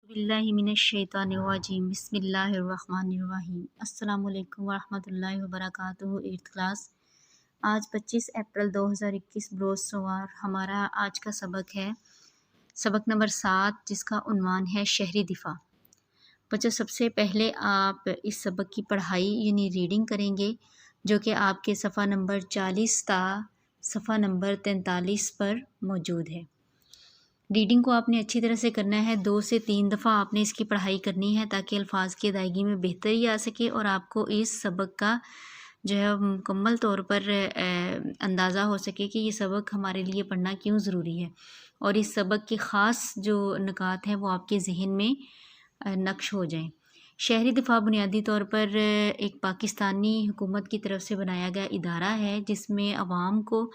बिल्लाहि मिनश्शैतानिर्रजीम बिस्मिल्लाहिर्रहमानिर्रहीम अस्सलाम वालेकुम वरहमतुल्लाहि वबरकातुहू। 8th class. आज 25 अप्रैल 2021 बरोज़ सोमवार हमारा आज का सबक है सबक नंबर 7, जिसका उन्वान है शहरी दिफा। बच्चों, सबसे पहले आप इस सबक की पढ़ाई यानी रीडिंग करेंगे, जो कि आपके सफ़ा नंबर 40 ता सफ़ा नंबर 43 पर मौजूद है। रीडिंग को आपने अच्छी तरह से करना है, 2 से 3 दफ़ा आपने इसकी पढ़ाई करनी है ताकि अल्फाज की अदायगी में बेहतरी आ सके और आपको इस सबक का जो है मुकम्मल तौर पर अंदाज़ा हो सके कि ये सबक हमारे लिए पढ़ना क्यों ज़रूरी है और इस सबक की ख़ास जो नुकात हैं वो आपके ज़हन में नक्श हो जाएं। शहरी दिफा बुनियादी तौर पर एक पाकिस्तानी हुकूमत की तरफ से बनाया गया इदारा है, जिसमें आवाम को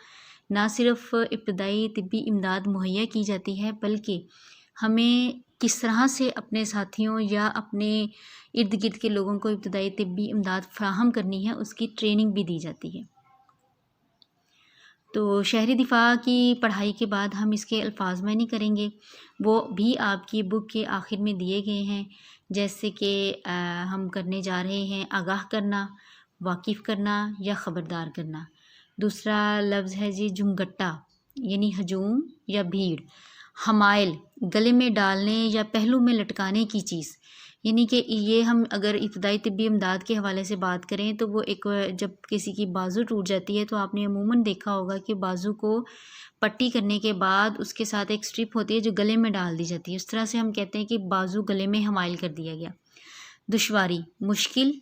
ना सिर्फ़ इब्तदाई तिब्बी इमदाद मुहैया की जाती है, बल्कि हमें किस तरह से अपने साथियों या अपने इर्द गिर्द के लोगों को इब्तदाई तिब्बी इमदाद फ़राहम करनी है, उसकी ट्रेनिंग भी दी जाती है। तो शहरी दिफा की पढ़ाई के बाद हम इसके अल्फाज मानी करेंगे, वो भी आपकी बुक के आखिर में दिए गए हैं। जैसे कि हम करने जा रहे हैं आगाह करना, वाकिफ़ करना या ख़बरदार करना। दूसरा लफ्ज़ है जी झुमगट्टा, यानी हजूम या भीड़। हमाइल, गले में डालने या पहलू में लटकाने की चीज़, यानी कि ये हम अगर इब्तदाई तिब्बी इमदाद के हवाले से बात करें तो वो एक जब किसी की बाजू टूट जाती है तो आपने अमूमन देखा होगा कि बाजू को पट्टी करने के बाद उसके साथ एक स्ट्रिप होती है जो गले में डाल दी जाती है। उस तरह से हम कहते हैं कि बाजू गले में हमाइल कर दिया गया। दुश्वारी, मुश्किल,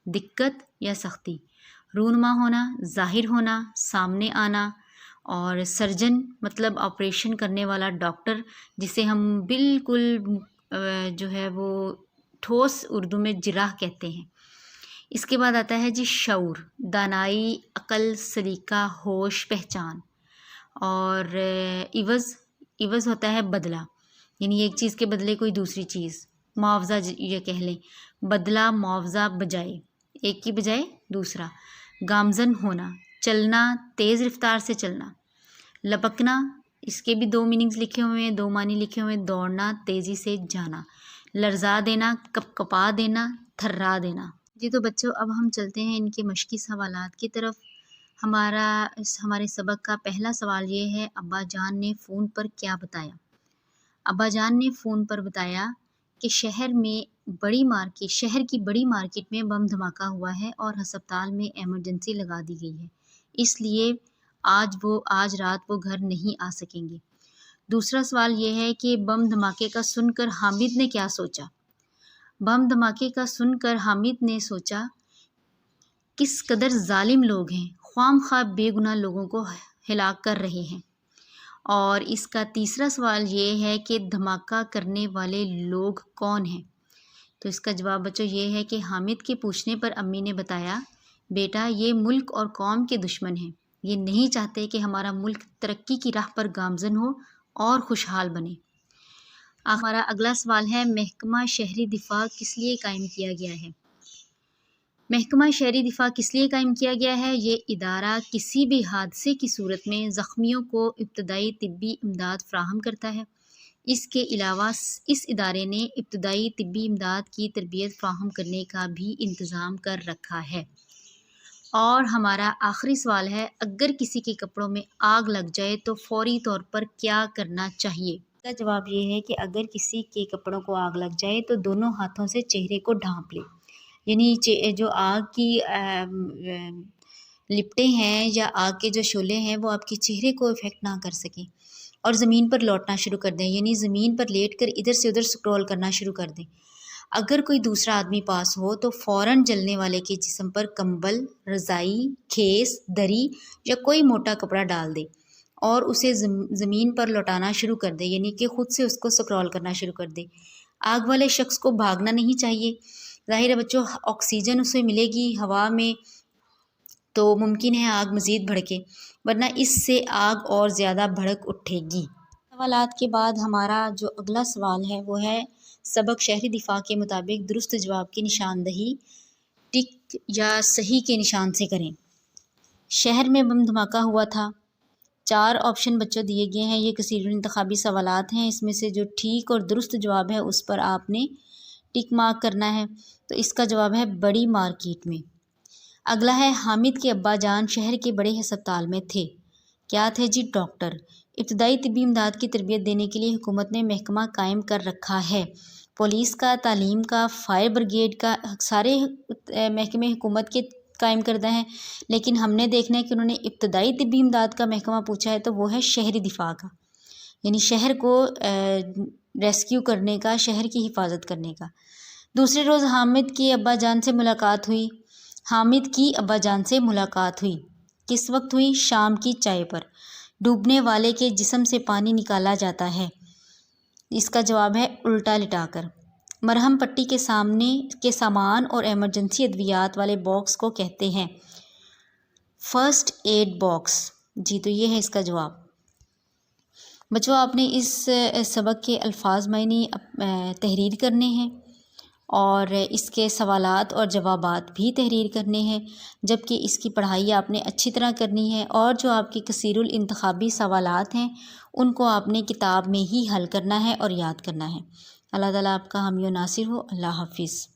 दिक्कत या सख्ती। रूनुमा होना, ज़ाहिर होना, सामने आना। और सर्जन मतलब ऑपरेशन करने वाला डॉक्टर, जिसे हम बिल्कुल जो है वो ठोस उर्दू में जिराह कहते हैं। इसके बाद आता है जी शऊर, दानाई, अक्ल, सलीका, होश, पहचान। और इवज़ होता है बदला, यानी एक चीज़ के बदले कोई दूसरी चीज़। मुआवजा ये कह लें, बदला, मुआवजा, बजाय, एक की बजाय दूसरा। गामजन होना, चलना, तेज़ रफ्तार से चलना। लपकना, इसके भी 2 मीनिंग्स लिखे हुए हैं, 2 मानी लिखे हुए हैं। दौड़ना, तेज़ी से जाना। लर्जा देना, कपकपा देना, थर्रा देना। जी तो बच्चों, अब हम चलते हैं इनके मश्की सवालात की तरफ। हमारे सबक का पहला सवाल ये है, अब्बा जान ने फ़ोन पर क्या बताया? अब्बा जान ने फ़ोन पर बताया कि शहर की बड़ी मार्केट में बम धमाका हुआ है और अस्पताल में इमरजेंसी लगा दी गई है, इसलिए आज रात वो घर नहीं आ सकेंगे। दूसरा सवाल ये है कि बम धमाके का सुनकर हामिद ने क्या सोचा? बम धमाके का सुनकर हामिद ने सोचा किस कदर जालिम लोग हैं, ख्वामख्वाह बेगुनाह लोगों को हिलाक कर रहे हैं। और इसका तीसरा सवाल ये है कि धमाका करने वाले लोग कौन हैं? तो इसका जवाब बच्चों ये है कि हामिद के पूछने पर अम्मी ने बताया, बेटा ये मुल्क और कौम के दुश्मन हैं, ये नहीं चाहते कि हमारा मुल्क तरक्की की राह पर गामजन हो और खुशहाल बने। हमारा अगला सवाल है, महकमा शहरी दिफा किस लिए कायम किया गया है? महकमा शहरी दिफा किस लिए कायम किया गया है? ये इदारा किसी भी हादसे की सूरत में ज़ख्मियों को इब्तदाई तिब्बी इमदाद फ़राहम करता है। इसके अलावा इस इदारे ने इब्तदाई तिब्बी इमदाद की तरबियत फ़राहम करने का भी इंतज़ाम कर रखा है। और हमारा आखिरी सवाल है, अगर किसी के कपड़ों में आग लग जाए तो फ़ौरी तौर पर क्या करना चाहिए? इसका जवाब ये है कि अगर किसी के कपड़ों को आग लग जाए तो दोनों हाथों से चेहरे को ढाँप ले, यानी जो आग की लिपटें हैं या आग के जो शोले हैं वो आपके चेहरे को इफ़ेक्ट ना कर सकें, और ज़मीन पर लौटना शुरू कर दें, यानी ज़मीन पर लेटकर इधर से उधर स्क्रॉल करना शुरू कर दें। अगर कोई दूसरा आदमी पास हो तो फ़ौरन जलने वाले के जिस्म पर कंबल, रज़ाई, खेस, दरी या कोई मोटा कपड़ा डाल दे और उसे ज़मीन पर लौटाना शुरू कर दे, यानी कि ख़ुद से उसको स्क्रॉल करना शुरू कर दे। आग वाले शख्स को भागना नहीं चाहिए। ज़ाहिर है बच्चों, ऑक्सीजन उसे मिलेगी हवा में तो मुमकिन है आग मज़ीद भड़के, वरना इससे आग और ज़्यादा भड़क उठेगी। सवालात के बाद हमारा जो अगला सवाल है वो है, सबक शहरी दिफा के मुताबिक दुरुस्त जवाब की निशानदही टिक या सही के निशान से करें। शहर में बम धमाका हुआ था, 4 آپشن بچوں دیے گئے ہیں، یہ کثیر الانتخابی سوالات ہیں، اس میں سے جو ٹھیک اور درست جواب ہے اس پر آپ نے ٹک مارک کرنا ہے۔ تو اس کا جواب ہے بڑی مارکیٹ میں۔ اگلا ہے حامد کے ابا جان شہر کے بڑے ہسپتال میں تھے، کیا تھے جی؟ ڈاکٹر۔ ابتدائی طبی امداد کی تربیت دینے کے لیے حکومت نے محکمہ قائم کر رکھا ہے، پولیس کا، تعلیم کا، فائر بریگیڈ کا، سارے محکمے حکومت کے قائم کردہ ہیں، لیکن ہم نے دیکھنا ہے کہ انہوں نے ابتدائی طبی امداد کا محکمہ پوچھا ہے تو وہ ہے شہری دفاع کا، یعنی شہر کو ریسکیو کرنے کا، شہر کی حفاظت کرنے کا۔ دوسرے روز حامد کی ابا جان سے ملاقات ہوئی، حامد کی ابا جان سے ملاقات ہوئی، کس وقت ہوئی؟ شام کی چائے پر۔ ڈوبنے والے کے جسم سے پانی نکالا جاتا ہے، اس کا جواب ہے الٹا لٹا کر۔ مرہم پٹی کے سامنے کے سامان اور ایمرجنسی ادویات والے باکس کو کہتے ہیں فرسٹ ایڈ باکس، جی تو یہ ہے اس کا جواب۔ بچوں آپ نے اس سبق کے الفاظ معنی تحریر کرنے ہیں اور اس کے سوالات اور جوابات بھی تحریر کرنے ہیں، جبکہ اس کی پڑھائی آپ نے اچھی طرح کرنی ہے، اور جو آپ کے کثیر الانتخابی سوالات ہیں ان کو آپ نے کتاب میں ہی حل کرنا ہے اور یاد کرنا ہے۔ اللہ تعالیٰ آپ کا حامی و ناصر ہو۔ اللہ حافظ۔